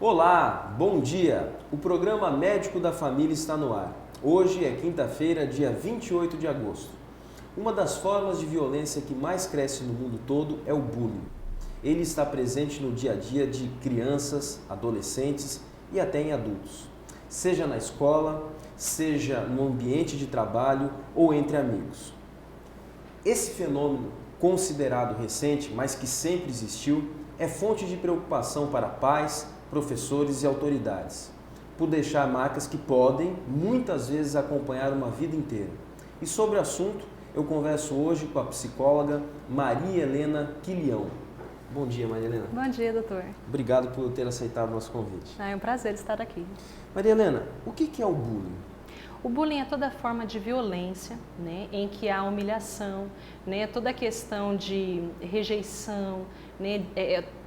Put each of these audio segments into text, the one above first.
Olá, bom dia! O programa Médico da Família está no ar. Hoje é quinta-feira, dia 28 de agosto. Uma das formas de violência que mais cresce no mundo todo é o bullying. Ele está presente no dia a dia de crianças, adolescentes e até em adultos. Seja na escola, seja no ambiente de trabalho ou entre amigos. Esse fenômeno, considerado recente, mas que sempre existiu, é fonte de preocupação para pais, professores e autoridades, por deixar marcas que podem, muitas vezes, acompanhar uma vida inteira. E sobre o assunto, eu converso hoje com a psicóloga Maria Helena Quilião. Bom dia, Maria Helena. Bom dia, doutor. Obrigado por ter aceitado o nosso convite. É um prazer estar aqui. Maria Helena, o que é o bullying? O bullying é toda forma de violência, né, em que há humilhação, né, toda a questão de rejeição, né,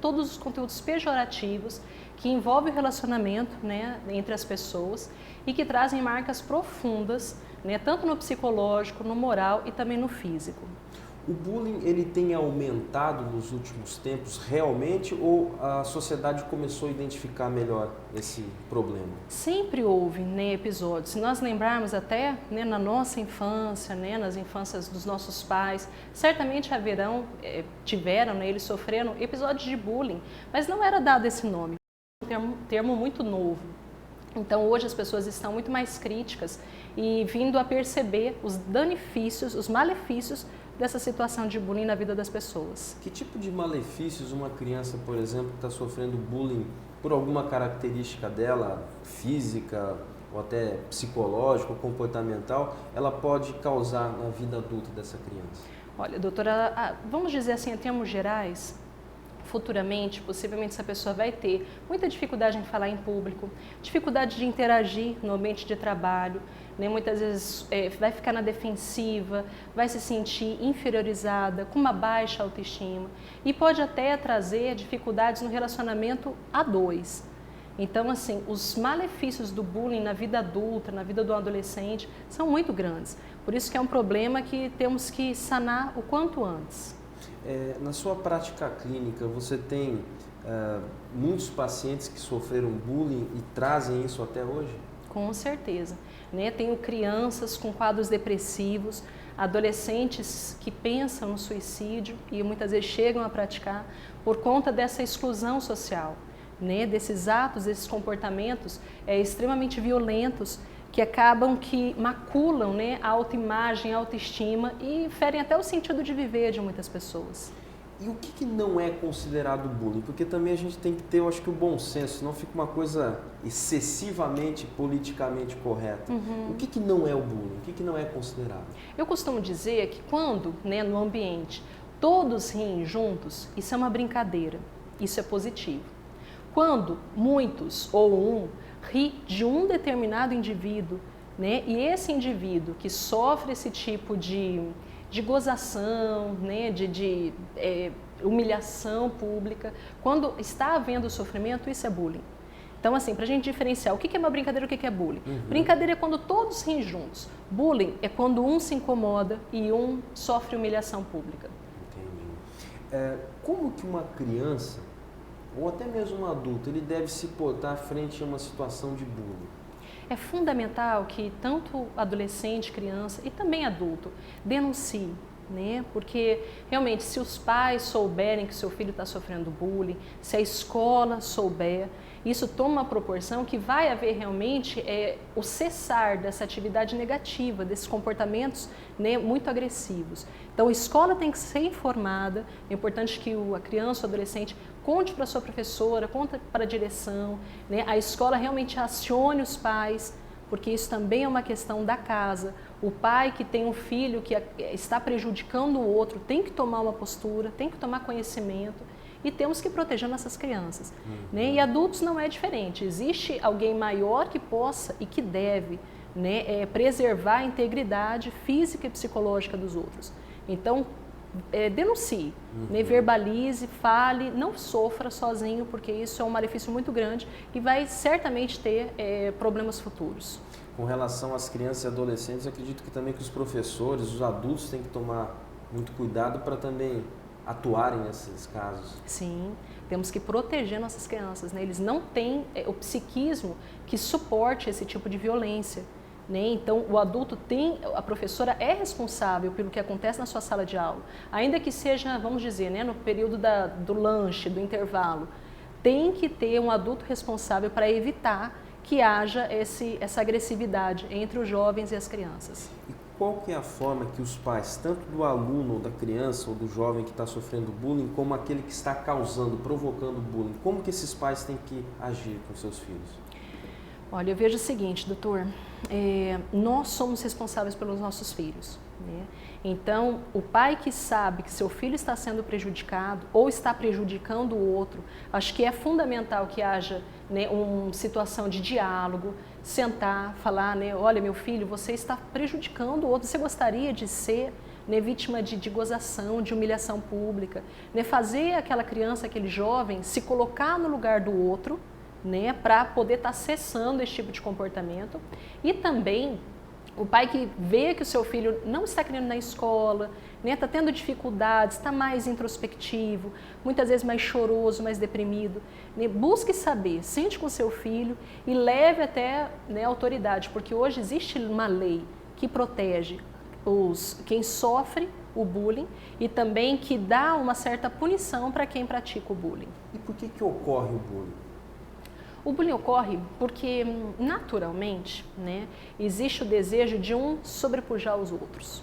todos os conteúdos pejorativos que envolvem o relacionamento, né, entre as pessoas e que trazem marcas profundas, né, tanto no psicológico, no moral e também no físico. O bullying ele tem aumentado nos últimos tempos realmente ou a sociedade começou a identificar melhor esse problema? Sempre houve, né, episódios. Se nós lembrarmos até, né, na nossa infância, né, nas infâncias dos nossos pais, certamente tiveram, né, eles sofreram episódios de bullying, mas não era dado esse nome, um termo muito novo. Então hoje as pessoas estão muito mais críticas e vindo a perceber os benefícios, os malefícios dessa situação de bullying na vida das pessoas. Que tipo de malefícios uma criança, por exemplo, que está sofrendo bullying por alguma característica dela, física ou até psicológica ou comportamental, ela pode causar na vida adulta dessa criança? Olha, doutora, vamos dizer assim, em termos gerais, futuramente, possivelmente essa pessoa vai ter muita dificuldade em falar em público, dificuldade de interagir no ambiente de trabalho, né? Muitas vezes vai ficar na defensiva, vai se sentir inferiorizada, com uma baixa autoestima e pode até trazer dificuldades no relacionamento a dois. Então, assim, os malefícios do bullying na vida adulta, na vida do adolescente, são muito grandes. Por isso que é um problema que temos que sanar o quanto antes. Na sua prática clínica, você tem muitos pacientes que sofreram bullying e trazem isso até hoje? Com certeza. Né? Tenho crianças com quadros depressivos, adolescentes que pensam no suicídio e muitas vezes chegam a praticar por conta dessa exclusão social, né? Desses atos, desses comportamentos extremamente violentos que acabam que maculam, né, a autoimagem, a autoestima e ferem até o sentido de viver de muitas pessoas. E o que não é considerado bullying? Porque também a gente tem que ter, eu acho que o bom senso, senão fica uma coisa excessivamente politicamente correta. O que não é o bullying? O que não é considerado? Eu costumo dizer que quando, né, no ambiente, todos riem juntos, isso é uma brincadeira, isso é positivo. Quando muitos ou um ri de um determinado indivíduo, né, e esse indivíduo que sofre esse tipo de gozação, né, de humilhação pública, quando está havendo sofrimento, isso é bullying. Então, assim, para a gente diferenciar o que é uma brincadeira e o que é bullying. Brincadeira é quando todos riem juntos. Bullying é quando um se incomoda e um sofre humilhação pública. Entendi. Como que uma criança, ou até mesmo um adulto, ele deve se portar frente a uma situação de bullying? É fundamental que tanto adolescente, criança e também adulto denuncie, né? Porque realmente se os pais souberem que seu filho está sofrendo bullying, se a escola souber, isso toma uma proporção que vai haver realmente o cessar dessa atividade negativa, desses comportamentos, né, muito agressivos. Então a escola tem que ser informada, é importante que a criança ou adolescente conte para a sua professora, conte para a direção, né? A escola realmente acione os pais, porque isso também é uma questão da casa. O pai que tem um filho que está prejudicando o outro tem que tomar uma postura, tem que tomar conhecimento e temos que proteger nossas crianças. Né? E adultos não é diferente, existe alguém maior que possa e que deve, né, preservar a integridade física e psicológica dos outros. Então, denuncie, né, verbalize, fale, não sofra sozinho, porque isso é um malefício muito grande e vai certamente ter problemas futuros. Com relação às crianças e adolescentes, acredito que também que os professores, os adultos têm que tomar muito cuidado para também atuarem nesses casos? Sim, temos que proteger nossas crianças, né? Eles não têm o psiquismo que suporte esse tipo de violência, né? Então, o adulto a professora é responsável pelo que acontece na sua sala de aula, ainda que seja, vamos dizer, né, no período do lanche, do intervalo, tem que ter um adulto responsável para evitar que haja essa agressividade entre os jovens e as crianças. E qual que é a forma que os pais, tanto do aluno, ou da criança, ou do jovem que está sofrendo bullying, como aquele que está causando, provocando bullying, como que esses pais têm que agir com seus filhos? Olha, eu vejo o seguinte, doutor, nós somos responsáveis pelos nossos filhos, né? Então, o pai que sabe que seu filho está sendo prejudicado ou está prejudicando o outro, acho que é fundamental que haja, né, uma situação de diálogo, sentar, falar, né, olha, meu filho, você está prejudicando o outro, você gostaria de ser, né, vítima de gozação, de humilhação pública, né, fazer aquela criança, aquele jovem se colocar no lugar do outro, né, para poder estar cessando esse tipo de comportamento. E também o pai que vê que o seu filho não está querendo ir na escola, né, está tendo dificuldades, está mais introspectivo, muitas vezes mais choroso, mais deprimido, né, busque saber, sente com seu filho e leve até, né, a autoridade, porque hoje existe uma lei que protege quem sofre o bullying e também que dá uma certa punição para quem pratica o bullying. E por que ocorre o bullying? O bullying ocorre porque, naturalmente, né, existe o desejo de um sobrepujar os outros,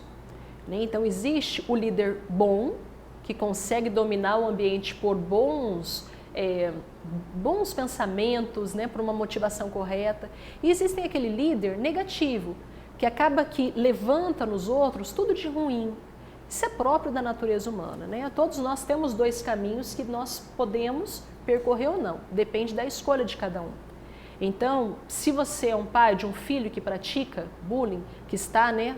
né? Então, existe o líder bom, que consegue dominar o ambiente por bons pensamentos, né, por uma motivação correta. E existe aquele líder negativo, que acaba que levanta nos outros tudo de ruim. Isso é próprio da natureza humana, né? Todos nós temos dois caminhos que nós podemos percorrer ou não, depende da escolha de cada um. Então, se você é um pai de um filho que pratica bullying, que está, né,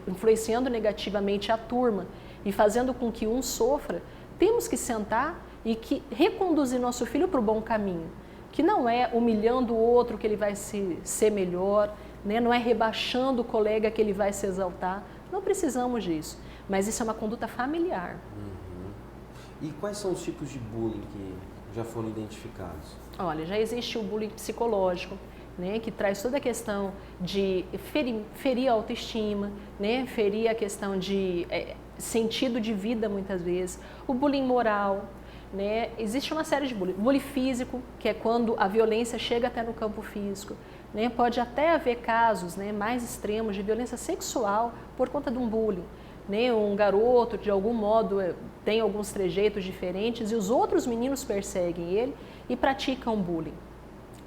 influenciando negativamente a turma e fazendo com que um sofra, temos que sentar e reconduzir nosso filho para o bom caminho, que não é humilhando o outro que ele vai ser melhor, né? Não é rebaixando o colega que ele vai se exaltar, não precisamos disso, mas isso é uma conduta familiar. E quais são os tipos de bullying que já foram identificados? Olha, já existe o bullying psicológico, né, que traz toda a questão de ferir a autoestima, né, ferir a questão de sentido de vida muitas vezes. O bullying moral, né, existe uma série de bullying. Bullying físico, que é quando a violência chega até no campo físico. Né, pode até haver casos, né, mais extremos de violência sexual por conta de um bullying. Né, um garoto, de algum modo, tem alguns trejeitos diferentes e os outros meninos perseguem ele e praticam bullying.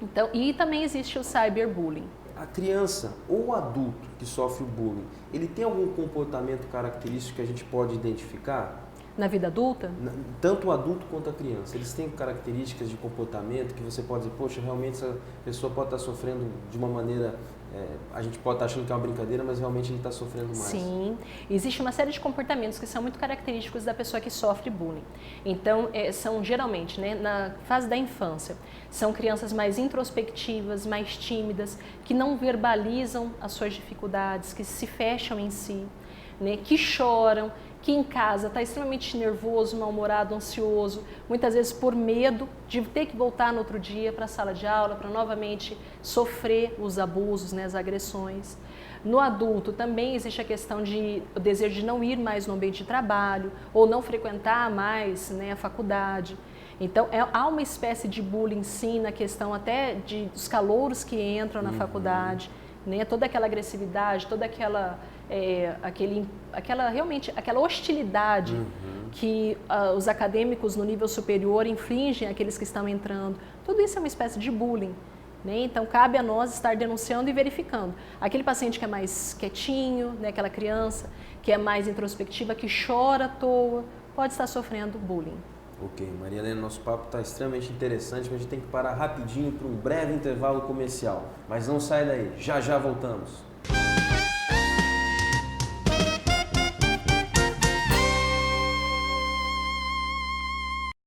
Então, e também existe o cyberbullying. A criança ou o adulto que sofre o bullying, ele tem algum comportamento característico que a gente pode identificar? Na vida adulta? Tanto o adulto quanto a criança. Eles têm características de comportamento que você pode dizer, poxa, realmente essa pessoa pode estar sofrendo de uma maneira... a gente pode estar achando que é uma brincadeira, mas realmente ele está sofrendo mais. Sim, existe uma série de comportamentos que são muito característicos da pessoa que sofre bullying. Então, são geralmente, né, na fase da infância, são crianças mais introspectivas, mais tímidas, que não verbalizam as suas dificuldades, que se fecham em si, né, que choram, que em casa está extremamente nervoso, mal-humorado, ansioso, muitas vezes por medo de ter que voltar no outro dia para a sala de aula, para novamente sofrer os abusos, né, as agressões. No adulto também existe a questão o desejo de não ir mais no ambiente de trabalho ou não frequentar mais, né, a faculdade. Então, há uma espécie de bullying, sim, na questão até dos calouros que entram na faculdade, né, toda aquela agressividade, toda aquela hostilidade que os acadêmicos no nível superior infligem àqueles que estão entrando. Tudo isso é uma espécie de bullying, né? Então, cabe a nós estar denunciando e verificando. Aquele paciente que é mais quietinho, né, aquela criança que é mais introspectiva, que chora à toa, pode estar sofrendo bullying. Ok, Maria Helena, nosso papo está extremamente interessante, mas a gente tem que parar rapidinho para um breve intervalo comercial. Mas não sai daí, já já voltamos.